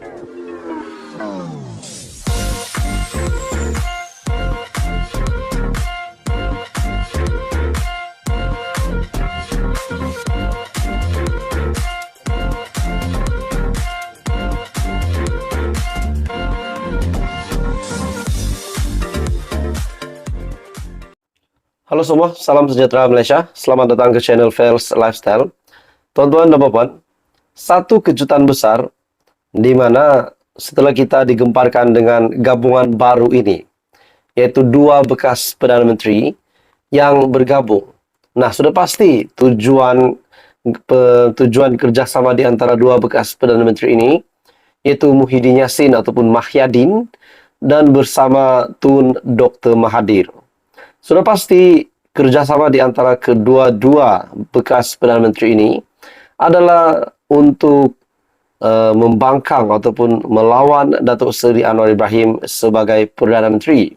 Halo semua, salam sejahtera Malaysia. Selamat datang ke channel Fels Lifestyle. Tuan-tuan dan puan, satu kejutan besar di mana setelah kita digemparkan dengan gabungan baru ini, yaitu dua bekas Perdana Menteri yang bergabung. Nah, sudah pasti tujuan kerjasama di antara dua bekas Perdana Menteri ini, yaitu Muhyiddin Yassin ataupun Mahyadin dan bersama Tun Dr. Mahathir. Sudah pasti kerjasama di antara kedua-dua bekas Perdana Menteri ini adalah untuk membangkang ataupun melawan Datuk Seri Anwar Ibrahim sebagai Perdana Menteri.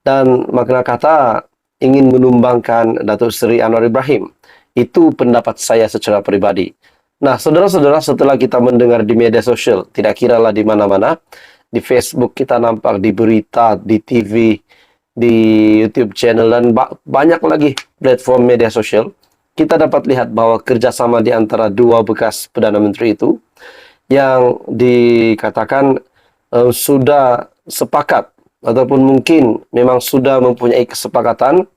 Dan makna kata ingin menumbangkan Datuk Seri Anwar Ibrahim. Itu pendapat saya secara peribadi. Nah, saudara-saudara, setelah kita mendengar di media sosial, tidak kiralah di mana-mana, di Facebook kita nampak, di berita, di TV, di YouTube channel, dan banyak lagi platform media sosial, kita dapat lihat bahwa kerjasama di antara dua bekas Perdana Menteri itu yang dikatakan sudah sepakat ataupun mungkin memang sudah mempunyai kesepakatan.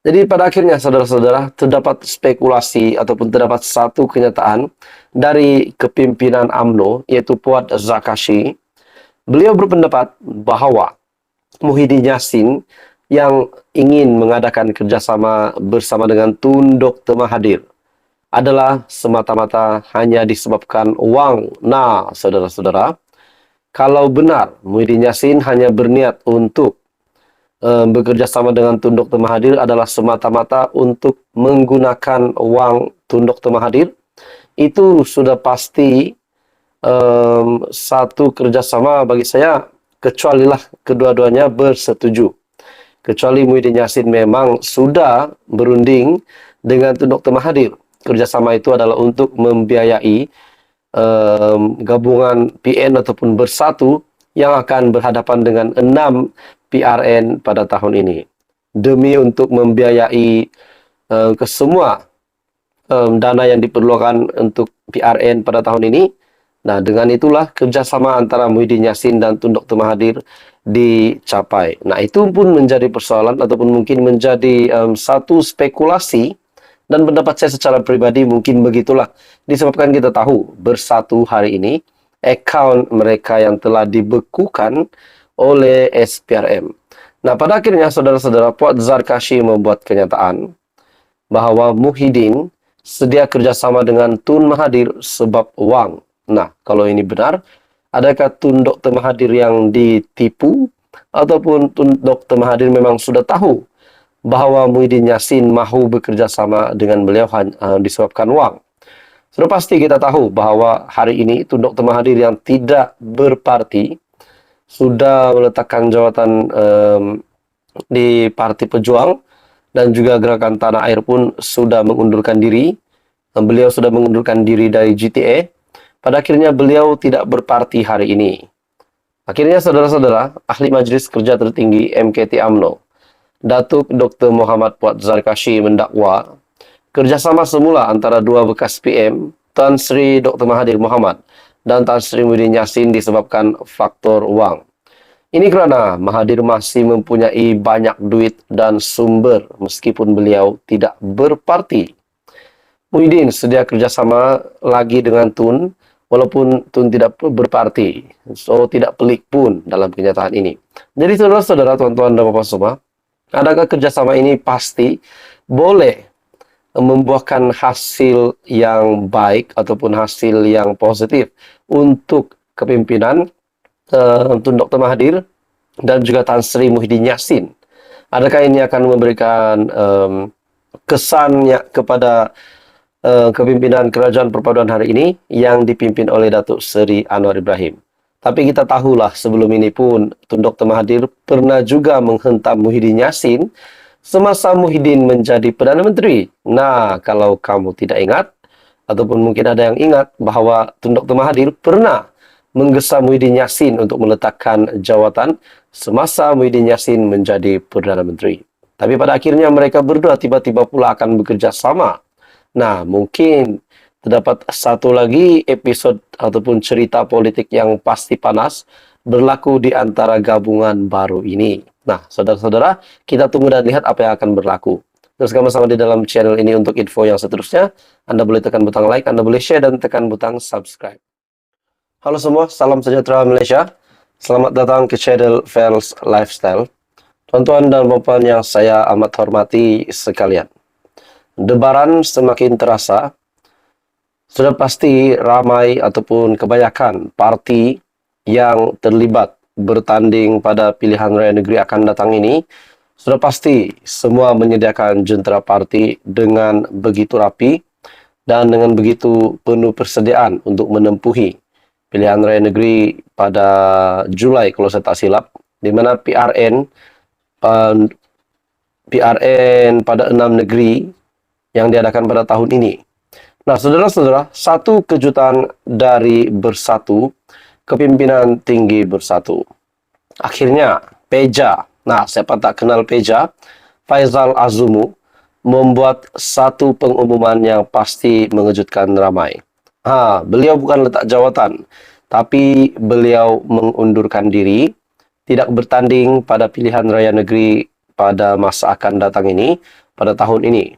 Jadi pada akhirnya saudara-saudara, terdapat spekulasi ataupun terdapat satu kenyataan dari kepimpinan UMNO, yaitu Puat Zarkashi. Beliau berpendapat bahwa Muhyiddin Yassin yang ingin mengadakan kerjasama bersama dengan Tun Dr. Mahathir adalah semata-mata hanya disebabkan wang. Nah, saudara-saudara, kalau benar Muhyiddin Yassin hanya berniat untuk bekerja sama dengan Tun Dr. Mahathir adalah semata-mata untuk menggunakan wang Tun Dr. Mahathir, itu sudah pasti satu kerjasama bagi saya, kecualilah kedua-duanya bersetuju. Kecuali Muhyiddin Yassin memang sudah berunding dengan Tun Dr. Mahathir. Kerjasama itu adalah untuk membiayai gabungan PN ataupun bersatu yang akan berhadapan dengan 6 PRN pada tahun ini. Demi untuk membiayai kesemua dana yang diperlukan untuk PRN pada tahun ini. Nah, dengan itulah kerjasama antara Muhyiddin Yassin dan Tun Dr. Mahathir dicapai. Nah, itu pun menjadi persoalan ataupun mungkin menjadi satu spekulasi, dan pendapat saya secara pribadi mungkin begitulah. Disebabkan kita tahu bersatu hari ini, akaun mereka yang telah dibekukan oleh SPRM. Nah, pada akhirnya saudara-saudara, Puat Zarkashi membuat kenyataan bahwa Muhyiddin sedia kerjasama dengan Tun Mahathir sebab wang. Nah, kalau ini benar, adakah Tun Dr. Mahathir yang ditipu ataupun Tun Dr. Mahathir memang sudah tahu bahwa Muhyiddin Yassin mahu bekerja sama dengan beliau disebabkan wang? Sudah pasti kita tahu bahwa hari ini Tun Dr. Mahathir yang tidak berparti sudah meletakkan jawatan di Parti Pejuang, dan juga Gerakan Tanah Air pun sudah mengundurkan diri. Beliau sudah mengundurkan diri dari GTA. Pada akhirnya beliau tidak berparti hari ini. Akhirnya saudara-saudara, Ahli Majlis Kerja Tertinggi MKT UMNO, Datuk Dr. Muhammad Puat Zarkashi mendakwa kerjasama semula antara dua bekas PM, Tan Sri Dr. Mahathir Mohamad dan Tan Sri Muhyiddin Yassin disebabkan faktor wang. Ini kerana Mahathir masih mempunyai banyak duit dan sumber meskipun beliau tidak berparti. Muhyiddin sedia kerjasama lagi dengan Tun, walaupun Tun tidak berparti. So, tidak pelik pun dalam kenyataan ini. Jadi saudara-saudara, tuan-tuan dan bapak semua, adakah kerjasama ini pasti boleh membuahkan hasil yang baik ataupun hasil yang positif untuk kepimpinan Tun Dr. Mahathir dan juga Tan Sri Muhyiddin Yassin? Adakah ini akan memberikan kesannya kepada kepimpinan Kerajaan Perpaduan hari ini yang dipimpin oleh Datuk Seri Anwar Ibrahim? Tapi kita tahulah sebelum ini pun Tun Dr. Mahathir pernah juga menghentam Muhyiddin Yassin semasa Muhyiddin menjadi Perdana Menteri. Nah, kalau kamu tidak ingat, ataupun mungkin ada yang ingat, bahwa Tun Dr. Mahathir pernah menggesa Muhyiddin Yassin untuk meletakkan jawatan semasa Muhyiddin Yassin menjadi Perdana Menteri. Tapi pada akhirnya mereka berdua tiba-tiba pula akan bekerja sama. Nah, mungkin terdapat satu lagi episod ataupun cerita politik yang pasti panas berlaku di antara gabungan baru ini. Nah, saudara-saudara, kita tunggu dan lihat apa yang akan berlaku. Terus sama-sama di dalam channel ini untuk info yang seterusnya. Anda boleh tekan butang like, Anda boleh share, dan tekan butang subscribe. Halo semua, salam sejahtera Malaysia. Selamat datang ke channel Fels Lifestyle. Tuan-tuan dan puan yang saya amat hormati sekalian. Debaran semakin terasa. Sudah pasti ramai ataupun kebanyakan parti yang terlibat bertanding pada pilihan raya negeri akan datang ini. Sudah pasti semua menyediakan jentera parti dengan begitu rapi dan dengan begitu penuh persediaan untuk menempuhi pilihan raya negeri pada Julai kalau saya tak silap, di mana PRN pada 6 negeri yang diadakan pada tahun ini. Nah, saudara-saudara, satu kejutan dari Bersatu, Kepimpinan Tinggi Bersatu. Akhirnya, Peja. Nah, siapa tak kenal Peja? Faizal Azumu membuat satu pengumuman yang pasti mengejutkan ramai. Beliau bukan letak jawatan, tapi beliau mengundurkan diri, tidak bertanding pada pilihan raya negeri pada masa akan datang ini, pada tahun ini.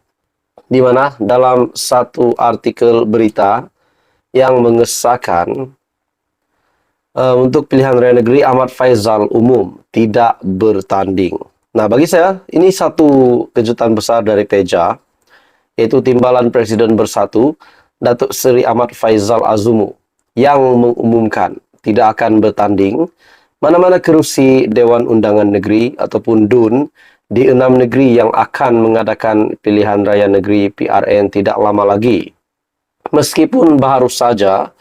Di mana dalam satu artikel berita yang mengesahkan untuk pilihan raya negeri, Ahmad Faizal umum tidak bertanding. Nah, bagi saya, ini satu kejutan besar dari Peja, yaitu Timbalan Presiden Bersatu, Datuk Seri Ahmad Faizal Azumu, yang mengumumkan tidak akan bertanding mana-mana kerusi Dewan Undangan Negeri ataupun DUN di 6 negeri yang akan mengadakan pilihan raya negeri PRN tidak lama lagi. Meskipun baru saja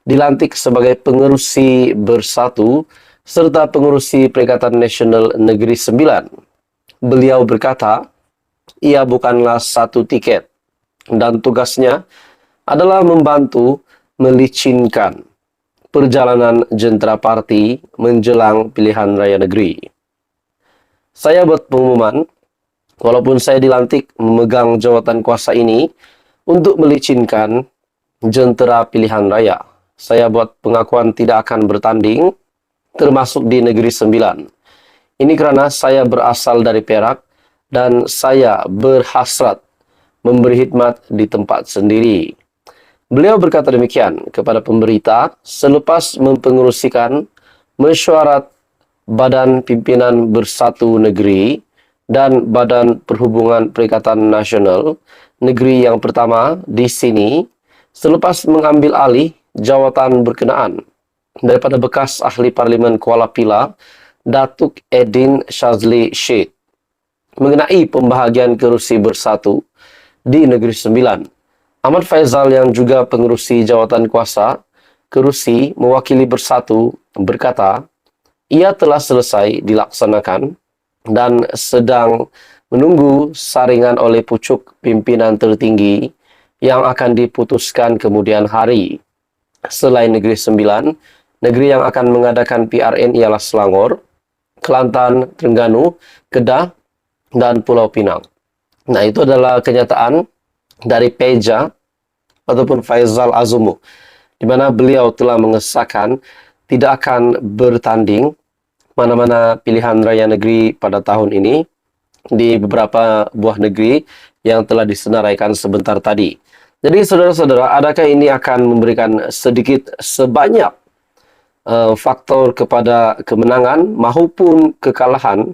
dilantik sebagai pengerusi Bersatu serta pengerusi Perikatan Nasional Negeri 9. Beliau berkata, ia bukanlah satu tiket dan tugasnya adalah membantu melicinkan perjalanan jentera parti menjelang pilihan raya negeri. Saya buat pengumuman, walaupun saya dilantik memegang jawatan kuasa ini untuk melicinkan jentera pilihan raya, saya buat pengakuan tidak akan bertanding, termasuk di Negeri 9. Ini kerana saya berasal dari Perak dan saya berhasrat memberi khidmat di tempat sendiri. Beliau berkata demikian kepada pemberita selepas mempengerusikan mesyuarat Badan Pimpinan Bersatu Negeri dan Badan Perhubungan Perikatan Nasional Negeri yang pertama di sini selepas mengambil alih jawatan berkenaan daripada bekas Ahli Parlimen Kuala Pilah, Datuk Edin Shazli Syed, mengenai pembahagian kerusi Bersatu di Negeri 9. Ahmad Faizal yang juga pengerusi jawatan kuasa kerusi mewakili Bersatu berkata, ia telah selesai dilaksanakan dan sedang menunggu saringan oleh pucuk pimpinan tertinggi yang akan diputuskan kemudian hari. Selain Negeri 9, negeri yang akan mengadakan PRN ialah Selangor, Kelantan, Terengganu, Kedah, dan Pulau Pinang. Nah, itu adalah kenyataan dari Peja ataupun Faizal Azumu, di mana beliau telah mengesahkan tidak akan bertanding mana-mana pilihan raya negeri pada tahun ini di beberapa buah negeri yang telah disenaraikan sebentar tadi. Jadi saudara-saudara, adakah ini akan memberikan sedikit sebanyak faktor kepada kemenangan maupun kekalahan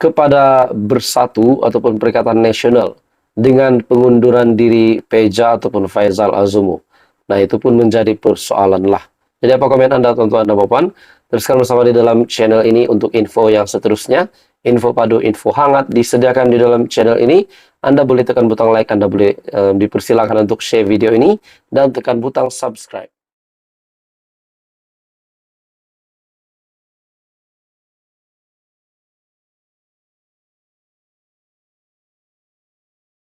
kepada Bersatu ataupun Perikatan Nasional dengan pengunduran diri Peja ataupun Faizal Azumu? Nah, itu pun menjadi persoalan lah. Jadi apa komen Anda, tuan-tuan dan puan? Teruskan bersama di dalam channel ini untuk info yang seterusnya. Info padu, info hangat disediakan di dalam channel ini. Anda boleh tekan butang like, Anda boleh dipersilakan untuk share video ini, dan tekan butang subscribe.